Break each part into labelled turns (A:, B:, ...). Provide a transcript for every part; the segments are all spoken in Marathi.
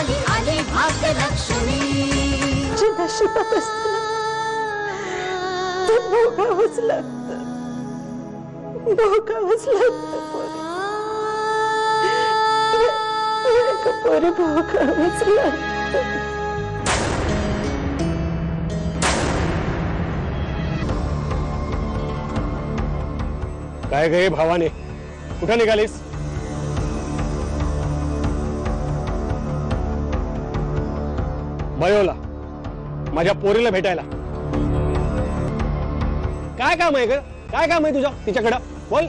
A: आली आली भाग्यलक्ष्मी
B: जे नशिबात असतं ते भोगावंच लागतं, भोगावंच लागतं पोरी, भोगावंच लागतं.
C: काय गे भावाने, कुठं निघालीस? बयोला माझ्या पोरीला भेटायला. काय काम आहे ग? काय काम आहे तुझं तिच्याकडं? बोल,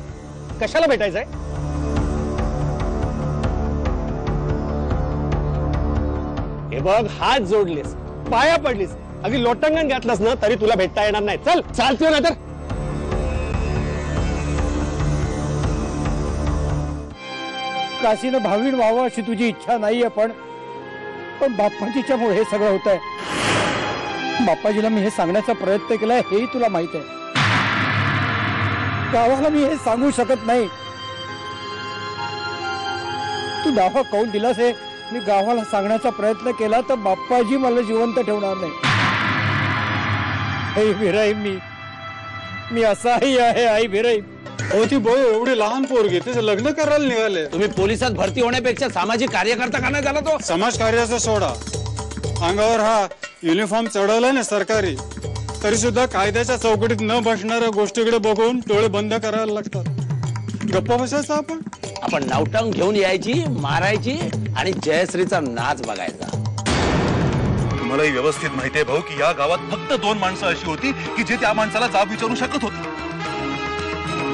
C: कशाला भेटायचंय? हे बघ, हात जोडलीस, पाया पडलीस, अगदी लोटंगण घातलंस ना तरी तुला भेटता येणार नाही. चल चालतो ना तर.
D: काशीनं भावीण व्हावं अशी तुझी इच्छा नाहीये, पण बाप्पाजीच्यामुळे हे सगळं होत आहे. बाप्पाजीला मी हे सांगण्याचा प्रयत्न केलाय हेही तुला माहित आहे. गावाला मी हे सांगू शकत नाही. तू दावा कौल दिलास हे मी गावाला सांगण्याचा प्रयत्न केला तर बाप्पाजी मला जिवंत ठेवणार नाही. आई भिराईम, मी असाही आहे. आई भिराईम,
E: ती बो एवढी लहान पोरगी, तिचं लग्न करायला निघाले.
F: तुम्ही पोलिसात भरती होण्यापेक्षा सामाजिक कार्यकर्ता का नाही झाला? तो
E: समाज कार्याचा सोडा, अंगावर हा युनिफॉर्म चढवलाय ना सरकारी, तरी सुद्धा कायद्याच्या चौकटीत न बसणाऱ्या गोष्टीकडे बघून डोळे बंद करायला लागतात. गप्पा बसायचं आपण
F: नावटांग घेऊन यायची, मारायची आणि जयश्रीचा नाच बघायचा.
G: तुम्हालाही व्यवस्थित माहिती आहे भाऊ की या गावात फक्त 2 माणसं अशी होती की जे त्या माणसाला जाब विचारू शकत होती.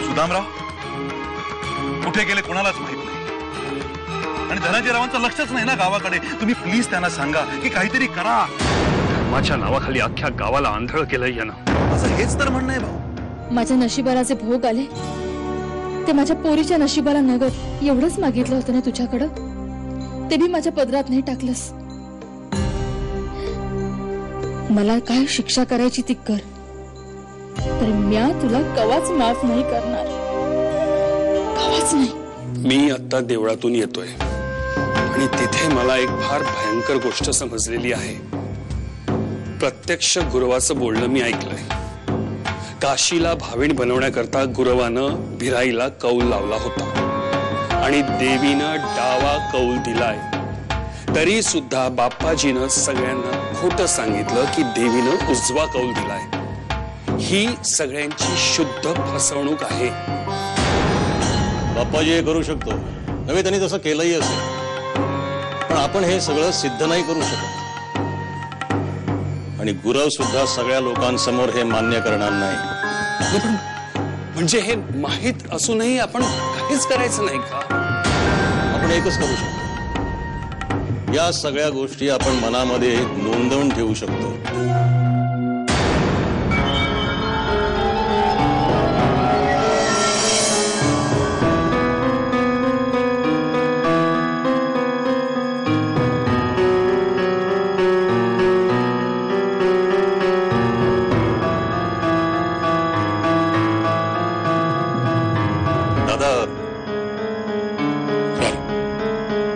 G: सुदामराव कुठे गेले कोणालाच माहित नाही, आणि धनाजीरावांचं लक्षच नाही ना गावाकडे. तुम्ही प्लीज त्यांना सांगा की काहीतरी करा.
H: माझ्या नावाखाली अख्ख्या गावाला आंधळ केलंय यानं.
G: असं हेच तर म्हणणं आहे भाऊ.
I: माझ्या नशिबाला जे भोग आले ते माझ्या पोरीच्या नशिबाला नगत एवढंच मागितलं होतं ना तुझ्याकडं, ते बी माझ्या पदरात नाही टाकलंस. मला काय शिक्षा करायची ती कर, तर म्या तुला कवाच माफ नाही करणार, कवाच नाही.
H: मी आता देवळातून येतोय आणि तिथे मला एक फार भयंकर गोष्ट समजलेली आहे. प्रत्यक्ष गुरवाचं बोलणं मी ऐकलंय. काशीला भावीण बनवण्याकरता गुरवानं भिराईला कौल लावला होता आणि देवीनं डावा कौल दिलाय. तरी सुद्धा बाप्पाजीनं सगळ्यांना खोटं सांगितलं की देवीनं उजवा कौल दिलाय. ही सगळ्यांची शुद्ध फसवणूक आहे.
J: बाप्पाजी हे करू शकतो नव्हे, त्यांनी तसं केलंही असेल, पण आपण हे सगळं सिद्ध नाही करू शकत. आणि गुरव सुद्धा सगळ्या लोकांसमोर हे मान्य करणार नाही.
H: म्हणजे हे माहित असूनही आपण काहीच करायचं नाही का?
J: आपण एकच करू शकतो, या सगळ्या गोष्टी आपण मनामध्ये नोंदवून ठेवू शकतो.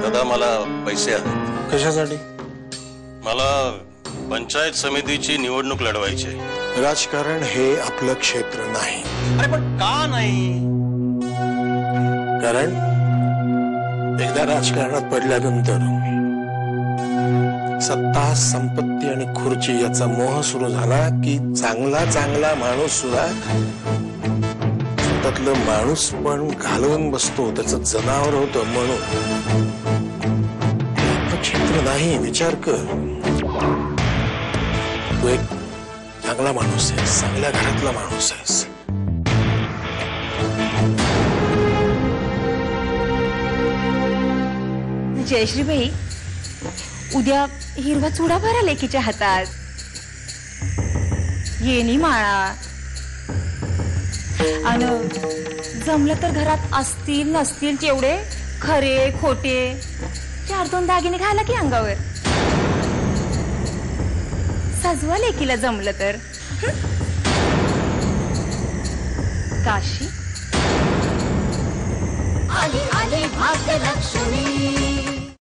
J: दादा मला पैसे आहेत.
K: कशासाठी?
J: मला पंचायत समितीची निवडणूक लढवायची आहे.
K: राजकारण हे आपलं क्षेत्र नाही.
J: अरे पण का नाही?
K: कारण एकदा राजकारणात पडल्यानंतर सत्ता, संपत्ती आणि खुर्ची याचा मोह सुरू झाला की चांगला माणूस सुद्धा त्यातलं माणूस पण घालवून बसतो, त्याचं जनावर होतं. म्हणून क्षेत्र नाही. विचार कर, तू एक चांगला माणूस आहेस, चांगल्या घरातला माणूस आहेस.
L: जयश्रीबाई, उद्या हिरवा चुडा भरा लेकीच्या हातात, येणी माळा, आणि जमलं तर घरात असतील नसतील तेवढे खरे खोटे 4-2 दागिने घाला की अंगावर. सजवा लेकीला जमलं तर. काशी
A: आली आली भाग्यलक्ष्मी.